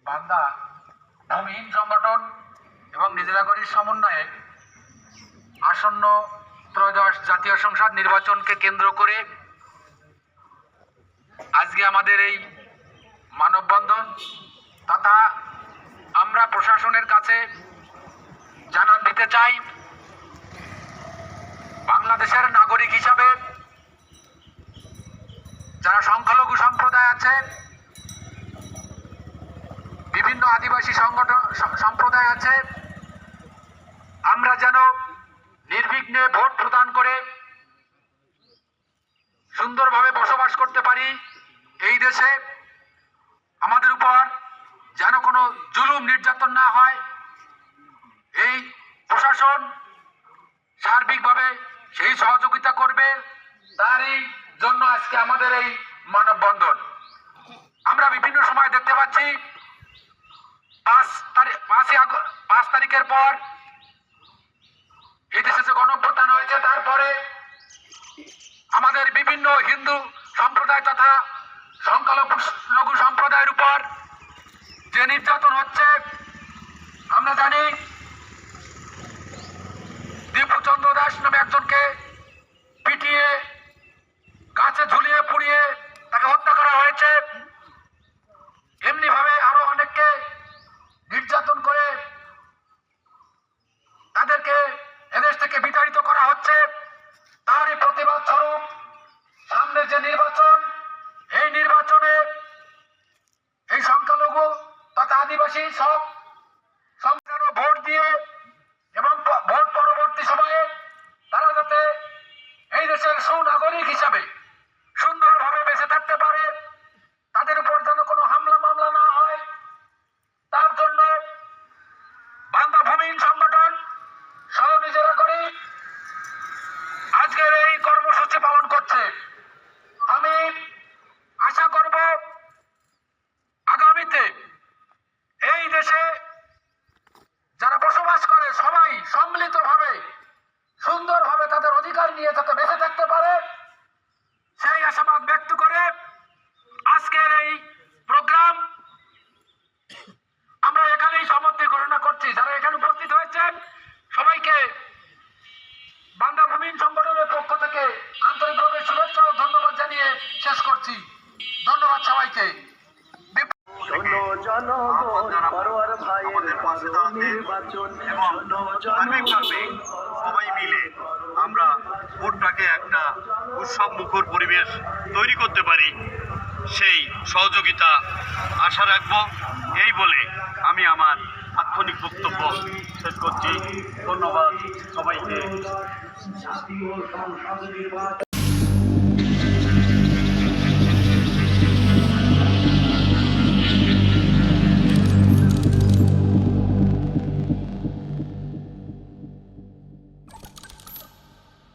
বান্দা ভূমিহীন সংগঠন এবং নিজেরাগরির সমন্বয়ে আসন্ন ত্রয়োদশ জাতীয় সংসদ নির্বাচনকে কেন্দ্র করে আজকে আমাদের এই মানববন্ধন তথা আমরা প্রশাসনের কাছে জানান দিতে চাই, বাংলাদেশের নাগরিক হিসাবে যারা সংখ্যালঘু সম্প্রদায় আছে, বিভিন্ন আদিবাসী সংগঠন সম্প্রদায় আছে, আমরা যেন নির্বিঘ্নে ভোট প্রদান করে সুন্দরভাবে বসবাস করতে পারি। এই দেশে আমাদের উপর যেন কোনো জুলুম নির্যাতন না হয়, এই প্রশাসন সার্বিকভাবে সেই সহযোগিতা করবে। তারই জন্য আজকে আমাদের এই মানববন্ধন। আমরা বিভিন্ন সময় দেখতে পাচ্ছি 5 তারিখের পর এই দেশে যে গণঅভ্যুত্থান হয়েছে, তারপরে আমাদের বিভিন্ন হিন্দু সম্প্রদায় তথা সংখ্যালঘু সম্প্রদায়ের উপর যে নির্যাতন হচ্ছে আমরা জানি। দীপু চন্দ্র দাস নামে একজনকে পিটিয়ে গাছে ঝুলিয়ে পুড়িয়ে তাকে হত্যা করা হয়েছে। এমনি ভাবে আরো অনেককে নির্যাতন করে তাদেরকে এদেশ থেকে বিতাড়িত করা হচ্ছে। তারই প্রতিবাদ স্বরূপ সামনের যে নির্বাচন, এই নির্বাচনে এই সংখ্যালঘু তথা আদিবাসী সব ভোট দিয়ে এবং ভোট পরবর্তী সময়ে তারা যাতে এই দেশের সুনাগরিক হিসাবে সুন্দরভাবে বেঁচে থাকতে পারে, তাদের উপর যেন কোনো হামলা মামলা না হয়, তার জন্য বান্দা ভূমিহীন সংগঠন সহ নিজেরা করে আজকের এই কর্মসূচি পালন করছে। আমি আশা করব আগামীতে এই দেশে যারা বসবাস করে সবাই সম্মিলিতভাবে সুন্দরভাবে তাদের অধিকার নিয়ে যাতে বেঁচে থাকতে পারে, সেই আশাবাদ ব্যক্ত করে আজকের এই প্রোগ্রাম আমরা এখানেই সমাপ্তি ঘোষণা করছি। যারা এখানে উপস্থিত হয়েছেন সবাইকে বান্দা ভূমিহীন সংগঠনের পক্ষ থেকে আন্তরিকভাবে শুভেচ্ছা ও ধন্যবাদ জানিয়ে শেষ করছি। ধন্যবাদ সবাইকে। সবাই মিলে আমরা ভোটটাকে একটা উৎসব মুখর পরিবেশ তৈরি করতে পারি, সেই সহযোগিতা আশা রাখবো। এই বলে আমি আমার তাৎক্ষণিক বক্তব্য শেষ করছি। ধন্যবাদ সবাইকে।